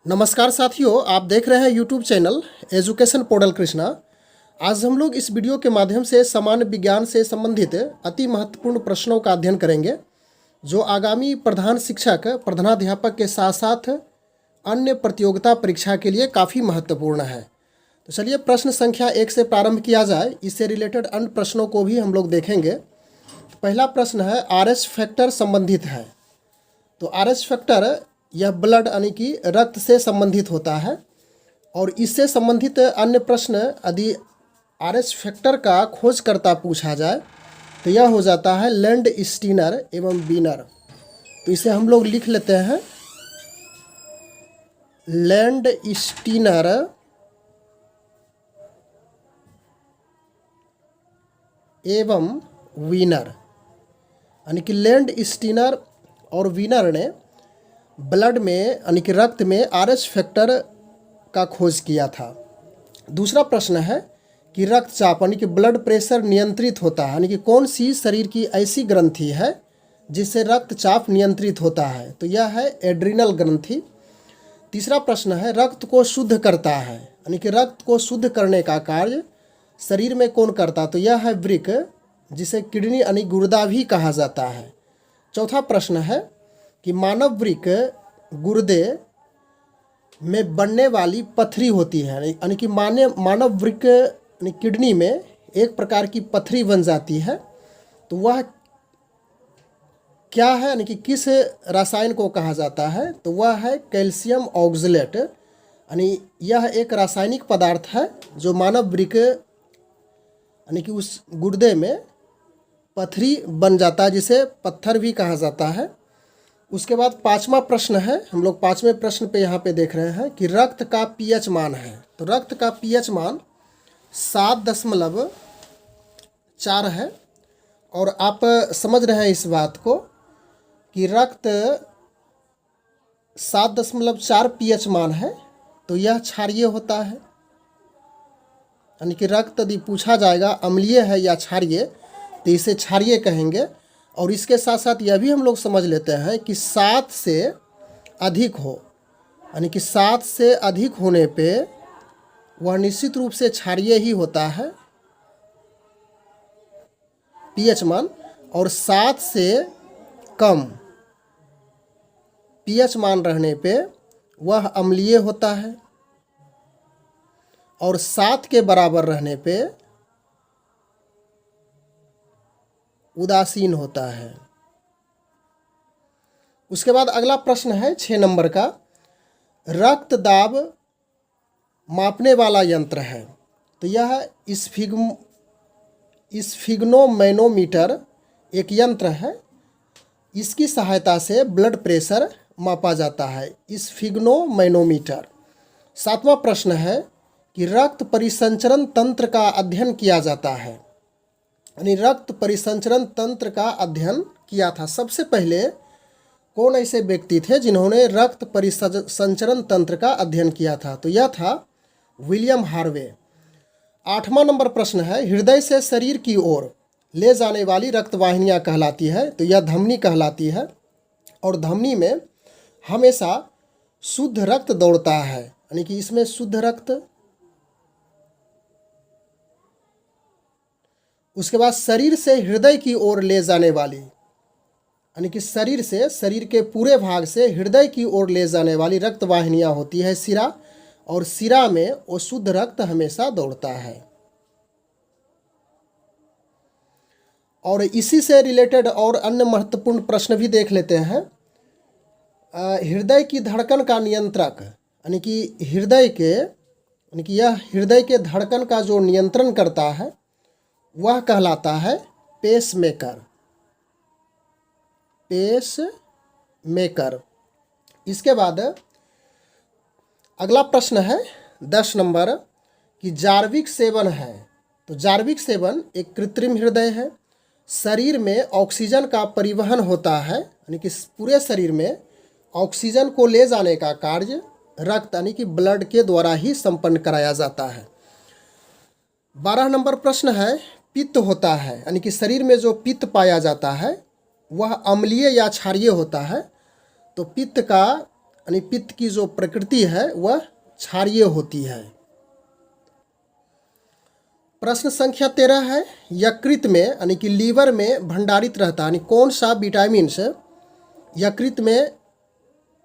नमस्कार साथियों, आप देख रहे हैं YouTube channel education portal Krishna. आज हम लोग इस वीडियो के माध्यम से सामान्य विज्ञान से संबंधित अति महत्वपूर्ण प्रश्नों का अध्ययन करेंगे, जो आगामी प्रधान शिक्षक, प्रधानाध्यापक के साथ साथ अन्य प्रतियोगिता परीक्षा के लिए काफ़ी महत्वपूर्ण है। तो चलिए प्रश्न संख्या 1 से प्रारंभ किया जाए। इससे रिलेटेड अन्य प्रश्नों को भी हम लोग देखेंगे। तो पहला प्रश्न है, आरएच फैक्टर संबंधित है। तो आरएच फैक्टर यह ब्लड यानी कि रक्त से संबंधित होता है, और इससे संबंधित अन्य प्रश्न यदि आरएच फैक्टर का खोजकर्ता पूछा जाए तो यह हो जाता है लैंड स्टीनर एवं बीनर। तो इसे हम लोग लिख लेते हैं लैंड स्टीनर एवं वीनर, यानी कि लैंड स्टीनर और वीनर ने ब्लड में यानी कि रक्त में आरएच फैक्टर का खोज किया था। दूसरा प्रश्न है कि रक्तचाप यानी कि ब्लड प्रेशर नियंत्रित होता है, यानी कि कौन सी शरीर की ऐसी ग्रंथि है जिससे रक्तचाप नियंत्रित होता है। तो यह है एड्रिनल ग्रंथि। तीसरा प्रश्न है, रक्त को शुद्ध करता है, यानी कि रक्त को शुद्ध करने का कार्य शरीर में कौन करता। तो यह है वृक्क, जिसे किडनी यानी गुर्दा भी कहा जाता है। चौथा प्रश्न है कि मानव वृक्क गुर्दे में बनने वाली पथरी होती है, यानी कि मानव वृक्क यानी किडनी में एक प्रकार की पथरी बन जाती है। तो वह क्या है, यानी कि किस रसायन को कहा जाता है। तो वह है कैल्शियम ऑक्सलेट, यानी यह एक रासायनिक पदार्थ है जो मानव वृक्क यानी कि उस गुर्दे में पथरी बन जाता है, जिसे पत्थर भी कहा जाता है। उसके बाद पांचवा प्रश्न है, हम लोग पांचवें प्रश्न पे यहाँ पे देख रहे हैं कि रक्त का पीएच मान है। तो रक्त का पीएच मान 7.4 है, और आप समझ रहे हैं इस बात को कि रक्त 7.4 पीएच मान है तो यह क्षारीय होता है, यानी कि रक्त यदि पूछा जाएगा अम्लीय है या क्षारीय तो इसे क्षारीय कहेंगे। और इसके साथ साथ यह भी हम लोग समझ लेते हैं कि 7 से अधिक हो, यानी कि 7 से अधिक होने पे वह निश्चित रूप से क्षारीय ही होता है पीएच मान, और 7 से कम पीएच मान रहने पे वह अम्लीय होता है, और 7 के बराबर रहने पे उदासीन होता है। उसके बाद अगला प्रश्न है 6 नंबर का, रक्त दाब मापने वाला यंत्र है। तो यह स्फिग्नोमैनोमीटर एक यंत्र है, इसकी सहायता से ब्लड प्रेशर मापा जाता है, स्फिग्नोमैनोमीटर। 7वां प्रश्न है कि रक्त परिसंचरण तंत्र का अध्ययन किया जाता है, यानी रक्त परिसंचरण तंत्र का अध्ययन किया था। सबसे पहले कौन ऐसे व्यक्ति थे जिन्होंने रक्त परिसंचरण तंत्र का अध्ययन किया था। तो यह था विलियम हार्वे। 8वां नंबर प्रश्न है, हृदय से शरीर की ओर ले जाने वाली रक्तवाहिनियाँ कहलाती है। तो यह धमनी कहलाती है, और धमनी में हमेशा शुद्ध रक्त दौड़ता है, यानी कि इसमें शुद्ध रक्त। उसके बाद शरीर से हृदय की ओर ले जाने वाली, यानी कि शरीर के पूरे भाग से हृदय की ओर ले जाने वाली रक्तवाहिनियाँ होती है शिरा, और शिरा में वो शुद्ध रक्त हमेशा दौड़ता है। और इसी से रिलेटेड और अन्य महत्वपूर्ण प्रश्न भी देख लेते हैं। हृदय की धड़कन का नियंत्रक, यानी कि यह हृदय के धड़कन का जो नियंत्रण करता है वह कहलाता है पेसमेकर। इसके बाद अगला प्रश्न है 10 नंबर कि जार्विक सेवन है। तो जार्विक सेवन एक कृत्रिम हृदय है। शरीर में ऑक्सीजन का परिवहन होता है, यानी कि पूरे शरीर में ऑक्सीजन को ले जाने का कार्य रक्त यानी कि ब्लड के द्वारा ही संपन्न कराया जाता है। 12 नंबर प्रश्न है, पित्त होता है, यानी कि शरीर में जो पित्त पाया जाता है वह अम्लीय या क्षारीय होता है। तो पित्त का यानी पित्त की जो प्रकृति है वह क्षारीय होती है। प्रश्न संख्या 13 है, यकृत में यानी कि लीवर में भंडारित रहता है, यानी कौन सा विटामिन यकृत में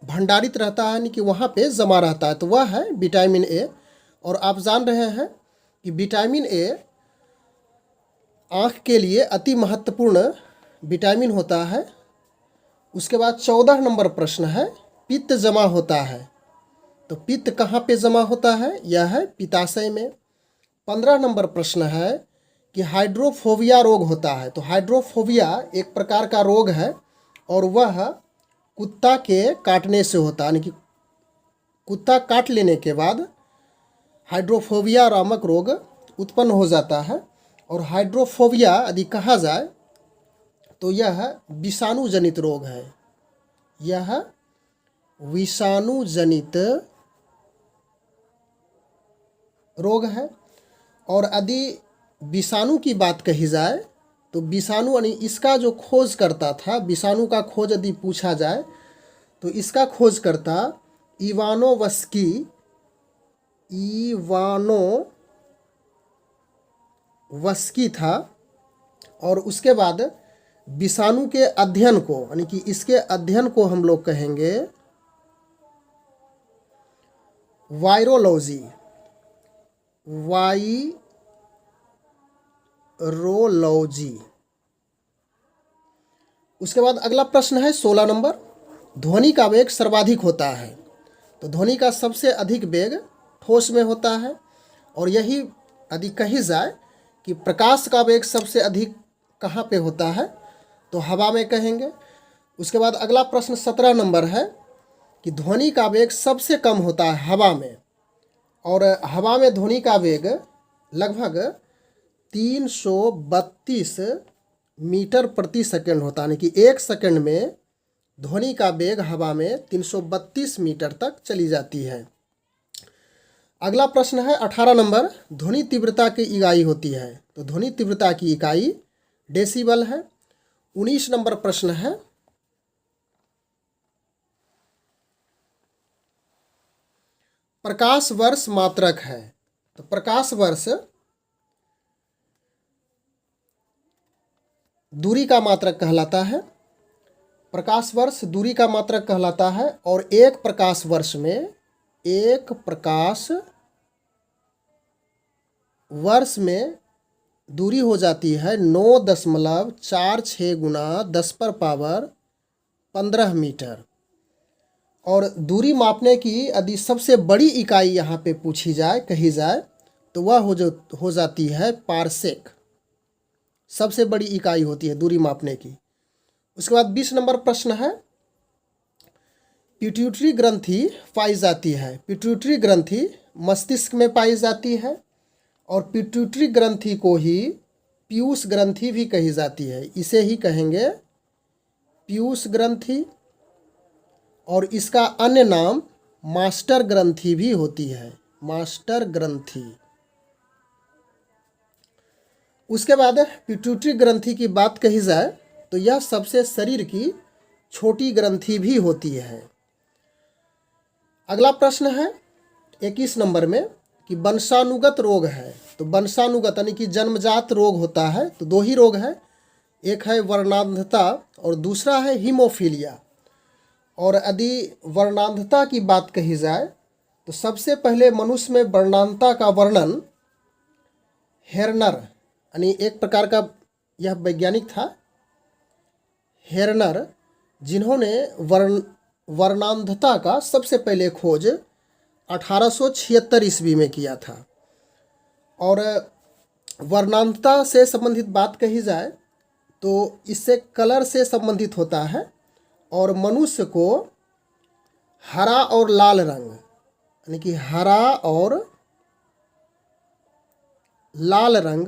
भंडारित रहता है, यानी कि वहाँ पे जमा रहता है, तो वह है विटामिन ए। और आप जान रहे हैं कि विटामिन ए आँख के लिए अति महत्वपूर्ण विटामिन होता है। उसके बाद 14 नंबर प्रश्न है, पित्त जमा होता है, तो पित्त कहाँ पे जमा होता है, यह है पित्ताशय में। 15 नंबर प्रश्न है कि हाइड्रोफोबिया रोग होता है, तो हाइड्रोफोबिया एक प्रकार का रोग है और वह कुत्ता के काटने से होता है, यानी कि कुत्ता काट लेने के बाद हाइड्रोफोबिया नामक रोग उत्पन्न हो जाता है। और हाइड्रोफोबिया यदि कहा जाए तो यह विषाणु जनित रोग है, यह विषाणु जनित रोग है। और यदि विषाणु की बात कही जाए तो विषाणु यानी इसका जो खोज करता था, विषाणु का खोज यदि पूछा जाए तो इसका खोजकर्ता इवानोवस्की था। और उसके बाद विषाणु के अध्ययन को यानी कि इसके अध्ययन को हम लोग कहेंगे वायरोलॉजी। उसके बाद अगला प्रश्न है 16 नंबर, ध्वनि का वेग सर्वाधिक होता है, तो ध्वनि का सबसे अधिक वेग ठोस में होता है। और यही यदि कही जाए कि प्रकाश का वेग सबसे अधिक कहाँ पे होता है, तो हवा में कहेंगे। उसके बाद अगला प्रश्न 17 नंबर है कि ध्वनि का वेग सबसे कम होता है हवा में, और हवा में ध्वनि का वेग लगभग 332 मीटर प्रति सेकंड होता है, यानी कि एक सेकंड में ध्वनि का वेग हवा में 332 मीटर तक चली जाती है। अगला प्रश्न है 18 नंबर, ध्वनि तीव्रता की इकाई होती है, तो ध्वनि तीव्रता की इकाई डेसिबल है। 19 नंबर प्रश्न है, प्रकाश वर्ष मात्रक है, तो प्रकाश वर्ष दूरी का मात्रक कहलाता है, प्रकाश वर्ष दूरी का मात्रक कहलाता है। और एक प्रकाश वर्ष में दूरी हो जाती है 9.46 गुना 10⁻15 मीटर। और दूरी मापने की यदि सबसे बड़ी इकाई यहाँ पे पूछी जाए कही जाए तो वह हो जाती है पारसेक, सबसे बड़ी इकाई होती है दूरी मापने की। उसके बाद 20 नंबर प्रश्न है, पिट्यूटरी ग्रंथि पाई जाती है, पिट्यूटरी ग्रंथि मस्तिष्क में पाई जाती है, और पिट्यूटरी ग्रंथि को ही पीयूष ग्रंथि भी कही जाती है, इसे ही कहेंगे पीयूष ग्रंथि। और इसका अन्य नाम मास्टर ग्रंथि भी होती है, मास्टर ग्रंथि। उसके बाद पिट्यूटरी ग्रंथि की बात कही जाए तो यह सबसे शरीर की छोटी ग्रंथि भी होती है। अगला प्रश्न है 21 नंबर में कि वंशानुगत रोग है, तो वंशानुगत यानी कि जन्मजात रोग होता है, तो दो ही रोग है, एक है वर्णांधता और दूसरा है हीमोफीलिया। और यदि वर्णांधता की बात कही जाए तो सबसे पहले मनुष्य में वर्णांधता का वर्णन हेरनर यानी एक प्रकार का यह वैज्ञानिक था हेरनर, जिन्होंने वर्णांधता का सबसे पहले खोज 1876 ईस्वी में किया था। और वर्णांधता से संबंधित बात कही जाए तो इससे कलर से संबंधित होता है, और मनुष्य को हरा और लाल रंग यानी कि हरा और लाल रंग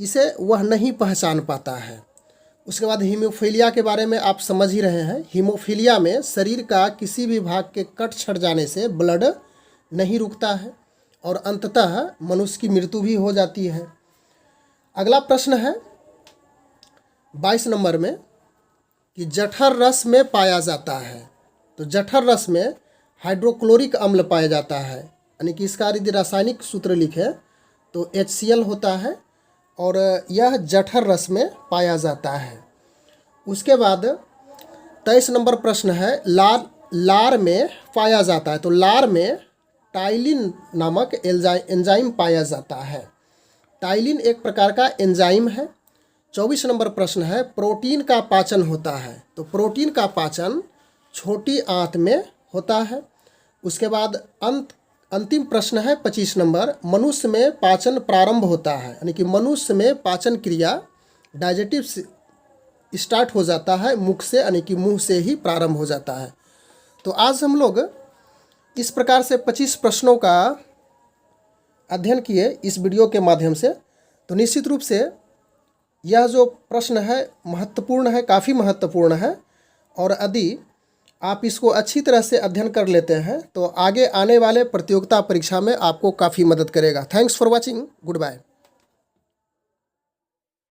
इसे वह नहीं पहचान पाता है। उसके बाद हीमोफीलिया के बारे में आप समझ ही रहे हैं, हीमोफीलिया में शरीर का किसी भी भाग के कट छट जाने से ब्लड नहीं रुकता है और अंततः मनुष्य की मृत्यु भी हो जाती है। अगला प्रश्न है 22 नंबर में कि जठर रस में पाया जाता है, तो जठर रस में हाइड्रोक्लोरिक अम्ल पाया जाता है, यानी कि इसका यदि रासायनिक सूत्र लिखें तो HCl होता है और यह जठर रस में पाया जाता है। उसके बाद 23 नंबर प्रश्न है, लार में पाया जाता है। तो लार में टाइलिन नामक एंजाइम पाया जाता है। टाइलिन एक प्रकार का एंजाइम है। 24 नंबर प्रश्न है, प्रोटीन का पाचन होता है। तो प्रोटीन का पाचन छोटी आंत में होता है। उसके बाद अंतिम प्रश्न है 25 नंबर, मनुष्य में पाचन प्रारंभ होता है, यानी कि मनुष्य में पाचन क्रिया डाइजेटिव स्टार्ट हो जाता है मुख से, यानी कि मुंह से ही प्रारंभ हो जाता है। तो आज हम लोग इस प्रकार से 25 प्रश्नों का अध्ययन किए इस वीडियो के माध्यम से। तो निश्चित रूप से यह जो प्रश्न है महत्वपूर्ण है, काफ़ी महत्वपूर्ण है, और यदि आप इसको अच्छी तरह से अध्ययन कर लेते हैं तो आगे आने वाले प्रतियोगिता परीक्षा में आपको काफ़ी मदद करेगा। Thanks for watching, good bye.